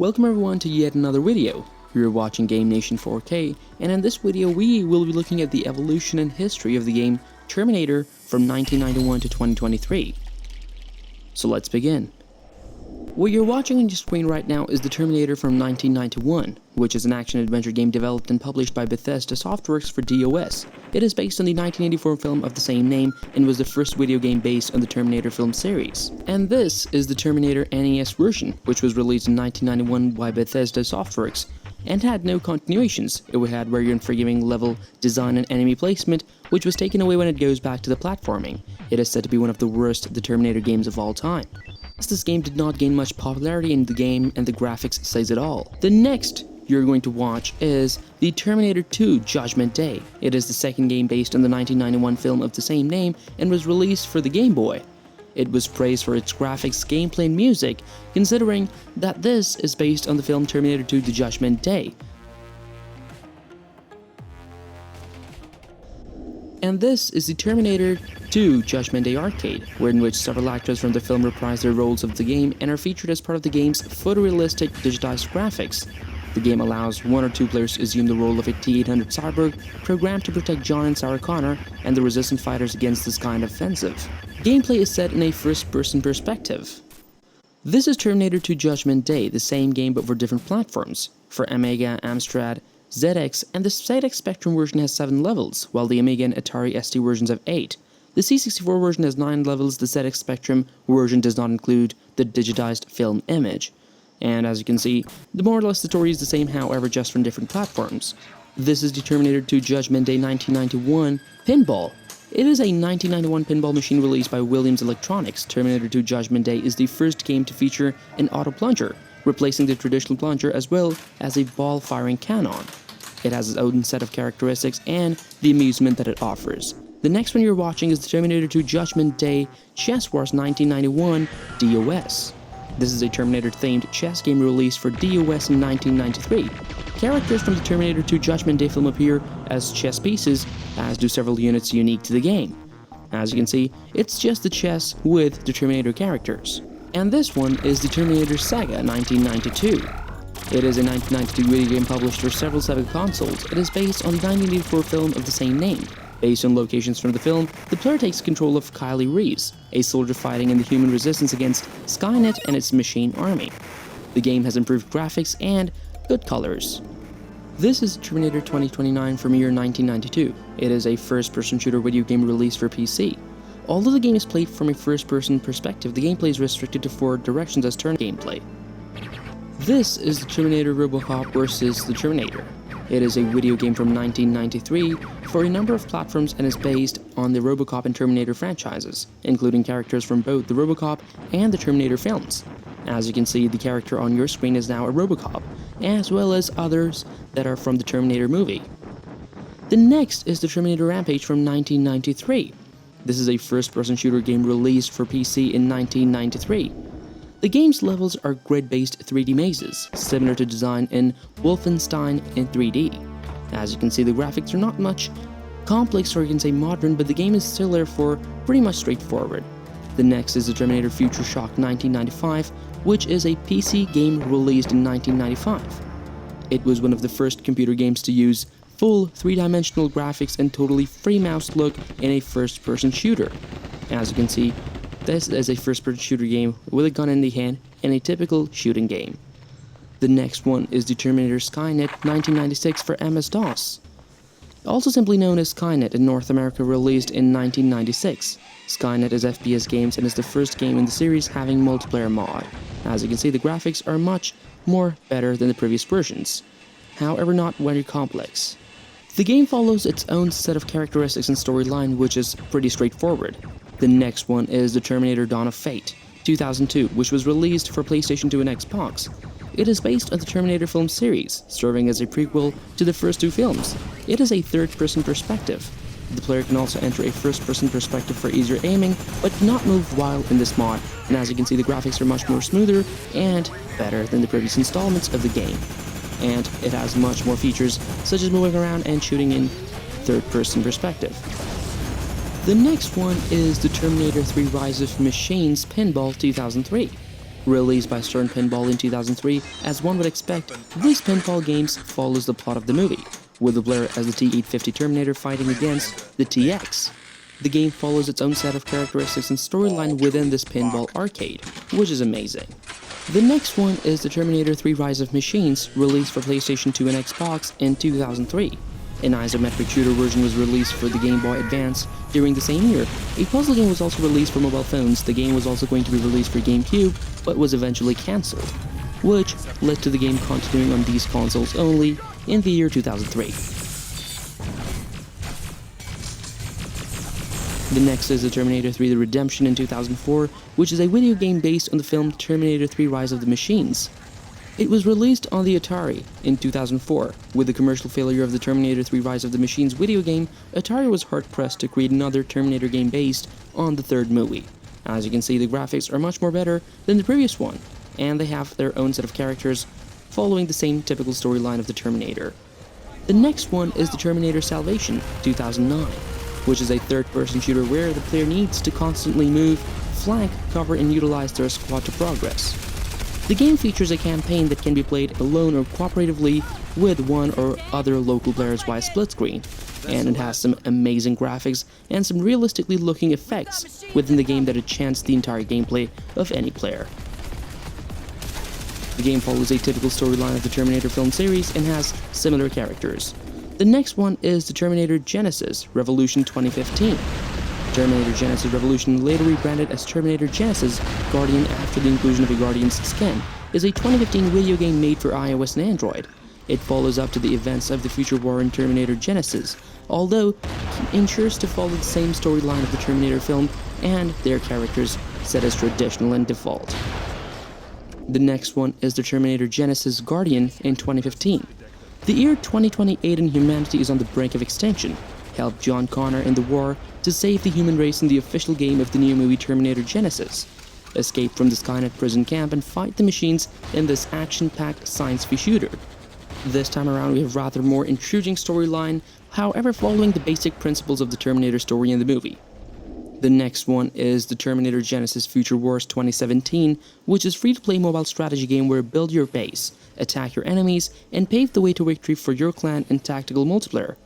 Welcome everyone to yet another video. You're watching Game Nation 4K, and in this video we will be looking at the evolution and history of the game Terminator from 1991 to 2023. So let's begin. What you're watching on your screen right now is the Terminator from 1991, which is an action-adventure game developed and published by Bethesda Softworks for DOS. It is based on the 1984 film of the same name and was the first video game based on the Terminator film series. And this is the Terminator NES version, which was released in 1991 by Bethesda Softworks, and had no continuations. It had very unforgiving level design and enemy placement, which was taken away when it goes back to the platforming. It is said to be one of the worst The Terminator games of all time. This game did not gain much popularity in the game, and the graphics says it all. The next you're going to watch is the Terminator 2 Judgment Day. It is the second game based on the 1991 film of the same name and was released for the Game Boy. It was praised for its graphics, gameplay, and music, considering that this is based on the film Terminator 2 The Judgment Day. And this is the Terminator 2 Judgment Day arcade, in which several actors from the film reprise their roles of the game and are featured as part of the game's photorealistic digitized graphics. The game allows one or two players to assume the role of a T-800 cyborg programmed to protect John and Sarah Connor and the resistant fighters against the Skynet offensive. Gameplay is set in a first-person perspective. This is Terminator 2 Judgment Day, the same game but for different platforms. For Amiga, Amstrad, ZX, and the ZX Spectrum version has 7 levels, while the Amiga and Atari ST versions have 8. The C64 version has 9 levels, the ZX Spectrum version does not include the digitized film image. And as you can see, more or less the story is the same, however just from different platforms. This is the Terminator 2 Judgment Day 1991 Pinball. It is a 1991 pinball machine released by Williams Electronics. Terminator 2 Judgment Day is the first game to feature an auto plunger, replacing the traditional plunger as well as a ball-firing cannon. It has its own set of characteristics and the amusement that it offers. The next one you're watching is the Terminator 2 Judgment Day Chess Wars 1991 DOS. This is a Terminator-themed chess game released for DOS in 1993. Characters from the Terminator 2 Judgment Day film appear as chess pieces, as do several units unique to the game. As you can see, it's just the chess with the Terminator characters. And this one is the Terminator Saga 1992. It is a 1992 video game published for several Sega consoles. It is based on the 1984 film of the same name. Based on locations from the film, the player takes control of Kylie Reeves, a soldier fighting in the human resistance against Skynet and its machine army. The game has improved graphics and good colors. This is Terminator 2029 from year 1992. It is a first-person shooter video game released for PC. Although the game is played from a first-person perspective, the gameplay is restricted to 4 directions as turn gameplay. This is the Terminator RoboCop vs. the Terminator. It is a video game from 1993 for a number of platforms and is based on the RoboCop and Terminator franchises, including characters from both the RoboCop and the Terminator films. As you can see, the character on your screen is now a RoboCop, as well as others that are from the Terminator movie. The next is the Terminator Rampage from 1993. This is a first-person shooter game released for PC in 1993. The game's levels are grid-based 3D mazes, similar to design in Wolfenstein in 3D. As you can see, the graphics are not much complex, or you can say modern, but the game is still therefore pretty much straightforward. The next is the Terminator Future Shock 1995, which is a PC game released in 1995. It was one of the first computer games to use full 3-dimensional graphics and totally free mouse look in a first-person shooter. As you can see, this is a first-person shooter game with a gun in the hand and a typical shooting game. The next one is the Terminator Skynet 1996 for MS-DOS. Also simply known as Skynet in North America, released in 1996. Skynet is FPS games and is the first game in the series having multiplayer mod. As you can see, the graphics are much more better than the previous versions, however not very complex. The game follows its own set of characteristics and storyline, which is pretty straightforward. The next one is the Terminator Dawn of Fate 2002, which was released for PlayStation 2 and Xbox. It is based on the Terminator film series, serving as a prequel to the first 2 films. It is a third-person perspective. The player can also enter a first-person perspective for easier aiming, but cannot move while in this mod, and as you can see, the graphics are much more smoother and better than the previous installments of the game. And it has much more features, such as moving around and shooting in third-person perspective. The next one is the Terminator 3 Rise of Machines Pinball 2003. Released by Stern Pinball in 2003, as one would expect, this pinball game follows the plot of the movie, with the player as the T-850 Terminator fighting against the TX. The game follows its own set of characteristics and storyline within this pinball arcade, which is amazing. The next one is the Terminator 3 Rise of Machines, released for PlayStation 2 and Xbox in 2003. An isometric shooter version was released for the Game Boy Advance during the same year. A puzzle game was also released for mobile phones. The game was also going to be released for GameCube, but was eventually cancelled, which led to the game continuing on these consoles only in the year 2003. The next is the Terminator 3 The Redemption in 2004, which is a video game based on the film Terminator 3 Rise of the Machines. It was released on the Atari in 2004. With the commercial failure of the Terminator 3 Rise of the Machines video game, Atari was hard-pressed to create another Terminator game based on the third movie. As you can see, the graphics are much more better than the previous one, and they have their own set of characters following the same typical storyline of the Terminator. The next one is the Terminator Salvation 2009, which is a third-person shooter where the player needs to constantly move, flank, cover, and utilize their squad to progress. The game features a campaign that can be played alone or cooperatively with one or other local players via split screen, and it has some amazing graphics and some realistically looking effects within the game that enhance the entire gameplay of any player. The game follows a typical storyline of the Terminator film series and has similar characters. The next one is the Terminator Genisys Revolution 2015. Terminator Genisys Revolution, later rebranded as Terminator Genisys Guardian after the inclusion of a Guardian's skin, is a 2015 video game made for iOS and Android. It follows up to the events of the future war in Terminator Genisys, although it ensures to follow the same storyline of the Terminator film and their characters set as traditional and default. The next one is the Terminator Genisys Guardian in 2015. The year 2028 and humanity is on the brink of extinction. Help John Connor in the war to save the human race in the official game of the new movie Terminator Genisys. Escape from the Skynet prison camp and fight the machines in this action-packed science-fi shooter. This time around we have rather more intriguing storyline, however following the basic principles of the Terminator story in the movie. The next one is the Terminator Genisys Future Wars 2017, which is a free-to-play mobile strategy game where build your base, attack your enemies, and pave the way to victory for your clan in tactical multiplayer.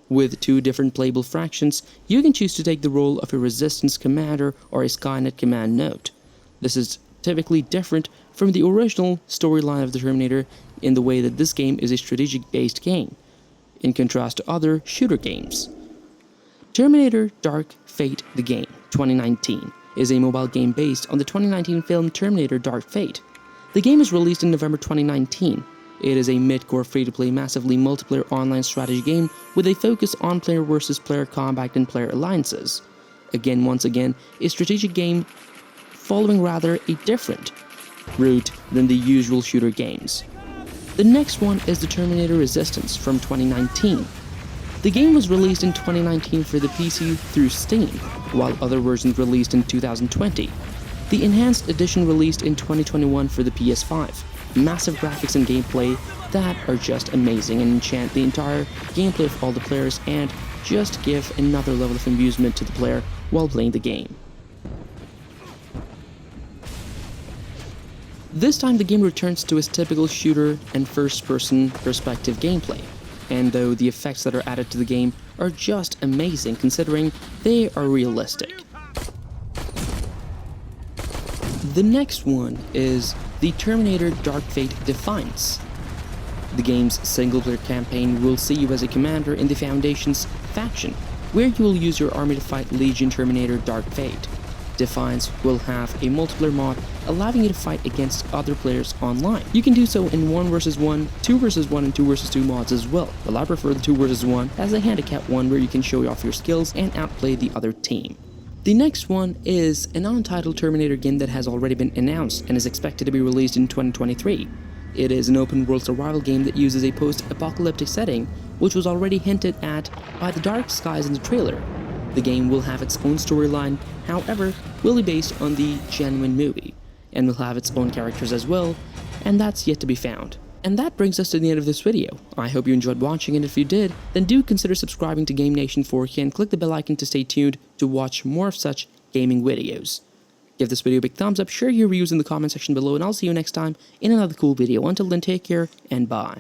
With two different playable fractions, you can choose to take the role of a Resistance commander or a Skynet command node. This is typically different from the original storyline of the Terminator in the way that this game is a strategic-based game, in contrast to other shooter games. Terminator Dark Fate the Game 2019 is a mobile game based on the 2019 film Terminator Dark Fate. The game is released in November 2019. It is a mid-core free-to-play massively multiplayer online strategy game with a focus on player versus player combat and player alliances. Once again, a strategic game following rather a different route than the usual shooter games. The next one is the Terminator Resistance from 2019. The game was released in 2019 for the PC through Steam, while other versions released in 2020. The Enhanced Edition released in 2021 for the PS5. Massive graphics and gameplay that are just amazing and enchant the entire gameplay of all the players and just give another level of amusement to the player while playing the game. This time the game returns to its typical shooter and first-person perspective gameplay, and though the effects that are added to the game are just amazing considering they are realistic. The next one is the Terminator Dark Fate Defiance. The game's single-player campaign will see you as a commander in the Foundation's faction, where you will use your army to fight Legion Terminator Dark Fate. Defiance will have a multiplayer mod allowing you to fight against other players online. You can do so in 1 vs 1, 2 vs 1, and 2 vs 2 mods as well, but I prefer the 2 vs 1 as a handicap one where you can show off your skills and outplay the other team. The next one is an untitled Terminator game that has already been announced and is expected to be released in 2023. It is an open-world survival game that uses a post-apocalyptic setting, which was already hinted at by the dark skies in the trailer. The game will have its own storyline, however, will be based on the genuine movie, and will have its own characters as well, and that's yet to be found. And that brings us to the end of this video. I hope you enjoyed watching, and if you did, then do consider subscribing to Game Nation 4K and click the bell icon to stay tuned to watch more of such gaming videos. Give this video a big thumbs up, share your reviews in the comment section below, and I'll see you next time in another cool video. Until then, take care, and bye.